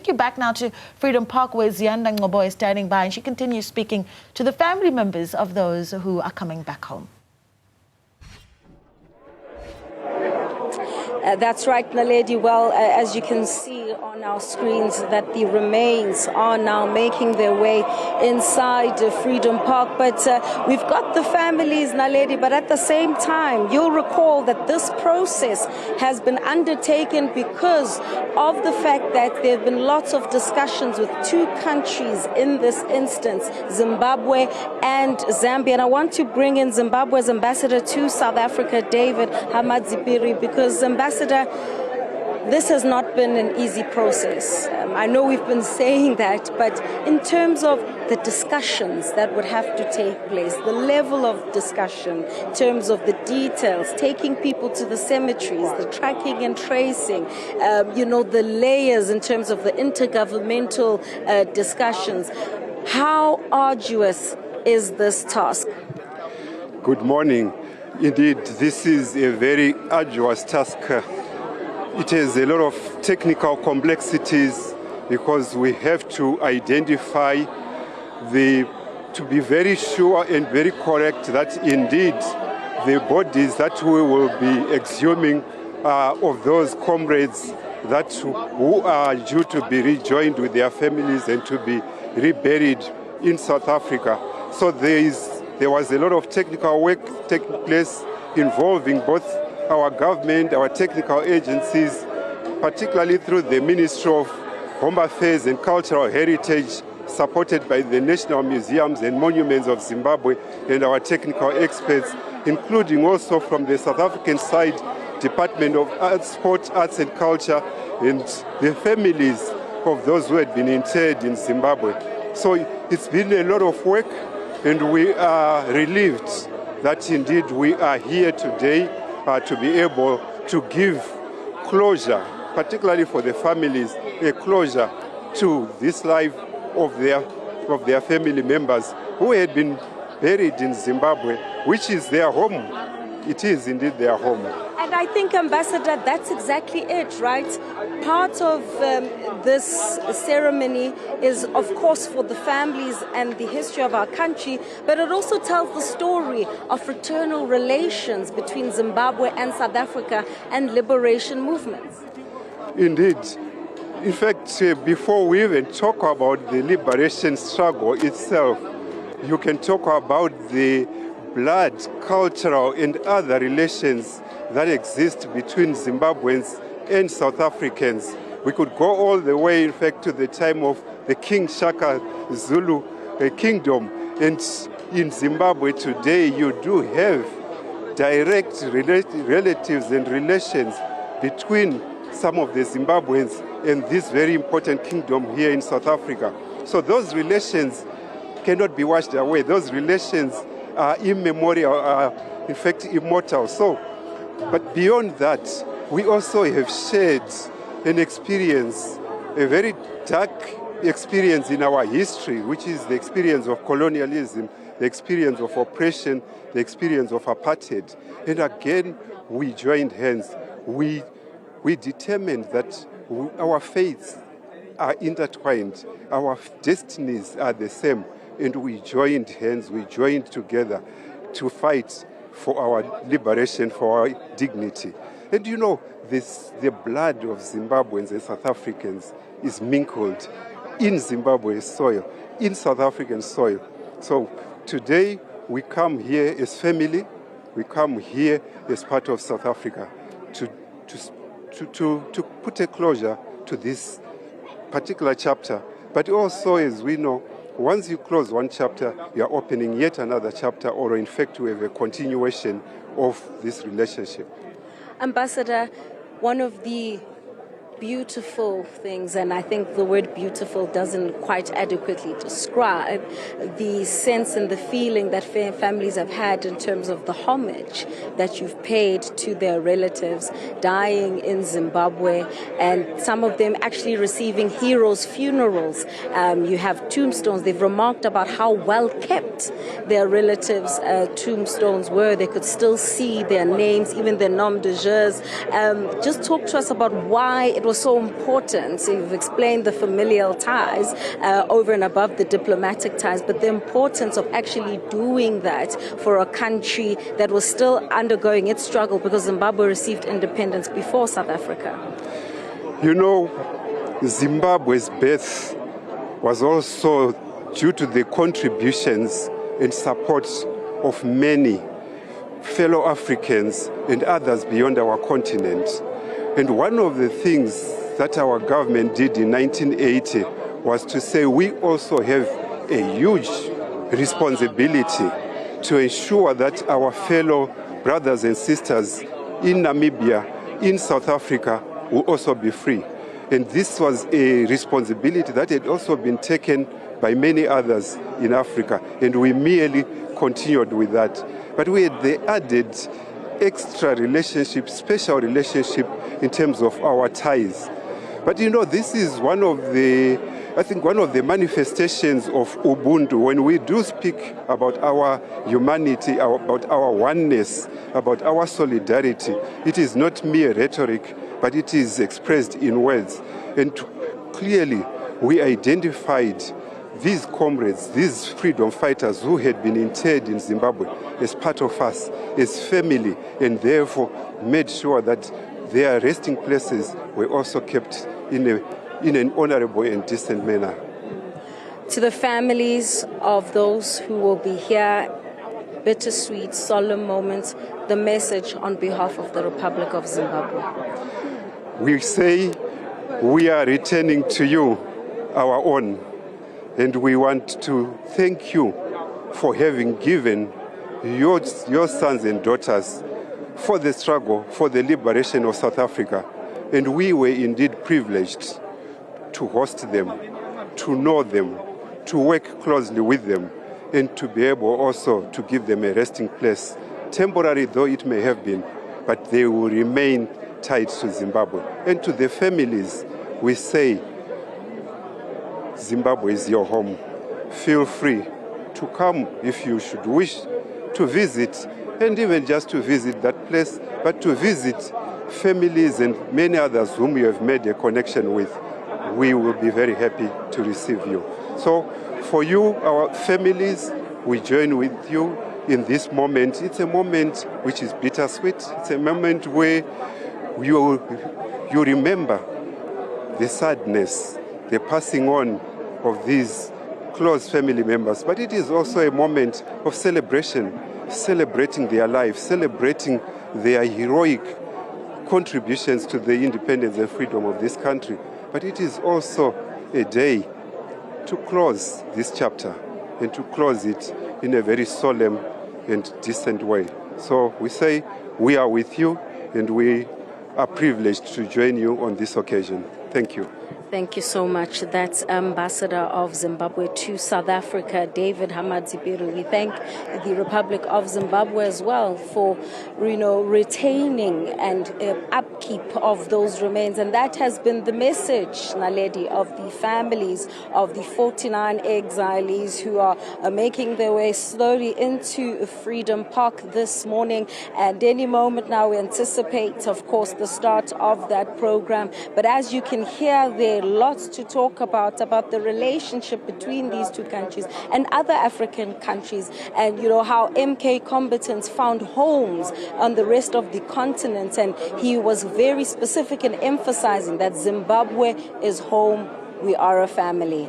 take you back now to Freedom Park, where Ziyanda Ngcobo is standing by, and she continues speaking to the family members of those who are coming back home. That's right, Naledi. Well, as you can see on our screens, that the remains are now making their way inside Freedom Park. But we've got the families, Naledi, but at the same time, you'll recall that this process has been undertaken because of the fact that there have been lots of discussions with two countries in this instance, Zimbabwe and Zambia. And I want to bring in Zimbabwe's ambassador to South Africa, David Hamadziripi, because this has not been an easy process. I know we've been saying that, but in terms of the discussions that would have to take place, the level of discussion in terms of the details, taking people to the cemeteries, the tracking and tracing, the layers in terms of the intergovernmental discussions, how arduous is this task? Good morning. Indeed, this is a very arduous task. It has a lot of technical complexities because we have to identify to be very sure and very correct that indeed the bodies that we will be exhuming of those comrades who are due to be rejoined with their families and to be reburied in South Africa. So there was a lot of technical work taking place involving both our government, our technical agencies, particularly through the Ministry of Home Affairs and Cultural Heritage, supported by the National Museums and Monuments of Zimbabwe and our technical experts, including also from the South African side, Department of Sport, Arts and Culture, and the families of those who had been interred in Zimbabwe. So it's been a lot of work, and we are relieved that indeed we are here today to be able to give closure, particularly for the families, a closure to this life of their family members who had been buried in Zimbabwe, which is their home. It is indeed their home. And I think, Ambassador, that's exactly it, right? Part of this ceremony is, of course, for the families and the history of our country, but it also tells the story of fraternal relations between Zimbabwe and South Africa and liberation movements. Indeed. In fact, before we even talk about the liberation struggle itself, you can talk about the blood, cultural and other relations that exist between Zimbabweans and South Africans. We could go all the way, in fact, to the time of the King Shaka Zulu kingdom. And in Zimbabwe today, you do have direct relatives and relations between some of the Zimbabweans and this very important kingdom here in South Africa. So those relations cannot be washed away. Those relations are immemorial, are in fact immortal. So, but beyond that, we also have shared an experience, a very dark experience in our history, which is the experience of colonialism, the experience of oppression, the experience of apartheid. And again, we joined hands. We determined that our faiths are intertwined, our destinies are the same, and we joined hands, we joined together to fight for our liberation, for our dignity. And you know, the blood of Zimbabweans and South Africans is mingled in Zimbabwe's soil, in South African soil. So today we come here as family, we come here as part of South Africa to put a closure to this particular chapter. But also, as we know, once you close one chapter, you are opening yet another chapter, or in fact, we have a continuation of this relationship. Ambassador, one of the beautiful things, and I think the word beautiful doesn't quite adequately describe the sense and the feeling that families have had in terms of the homage that you've paid to their relatives dying in Zimbabwe, and some of them actually receiving heroes' funerals. You have tombstones. They've remarked about how well kept their relatives' tombstones were. They could still see their names, even their nom de jures. Just talk to us about why it was so important. So you've explained the familial ties over and above the diplomatic ties, but the importance of actually doing that for a country that was still undergoing its struggle, because Zimbabwe received independence before South Africa. You know, Zimbabwe's birth was also due to the contributions and support of many fellow Africans and others beyond our continent. And one of the things that our government did in 1980 was to say we also have a huge responsibility to ensure that our fellow brothers and sisters in Namibia, in South Africa, will also be free. And this was a responsibility that had also been taken by many others in Africa, and we merely continued with that. But we had the added extra relationship, special relationship in terms of our ties. But you know, this is one of the manifestations of Ubuntu. When we do speak about our humanity, about our oneness, about our solidarity, it is not mere rhetoric, but it is expressed in words. And clearly, we identified these comrades, these freedom fighters who had been interred in Zimbabwe as part of us, as family, and therefore made sure that their resting places were also kept in an honorable and decent manner. To the families of those who will be here, bittersweet, solemn moments, the message on behalf of the Republic of Zimbabwe. We say we are returning to you our own, and we want to thank you for having given your sons and daughters for the struggle for the liberation of South Africa. And we were indeed privileged to host them, to know them, to work closely with them, and to be able also to give them a resting place, temporary though it may have been, but they will remain tied to Zimbabwe. And to the families, we say, Zimbabwe is your home. Feel free to come if you should wish to visit, and even just to visit that place, but to visit families and many others whom you have made a connection with. We will be very happy to receive you. So for you, our families, we join with you in this moment. It's a moment which is bittersweet. It's a moment where you remember the sadness, the passing on of these close family members. But it is also a moment of celebration, celebrating their life, celebrating their heroic contributions to the independence and freedom of this country. But it is also a day to close this chapter and to close it in a very solemn and decent way. So we say we are with you, and we are privileged to join you on this occasion. Thank you. Thank you so much. That's Ambassador of Zimbabwe to South Africa, David Hamadziripi. We thank the Republic of Zimbabwe as well for, retaining and upkeep of those remains. And that has been the message, Naledi, of the families of the 49 exilees who are making their way slowly into Freedom Park this morning. And any moment now we anticipate, of course, the start of that program. But as you can hear there, lots to talk about the relationship between these two countries and other African countries, and how MK combatants found homes on the rest of the continent. And he was very specific in emphasizing that Zimbabwe is home. We are a family.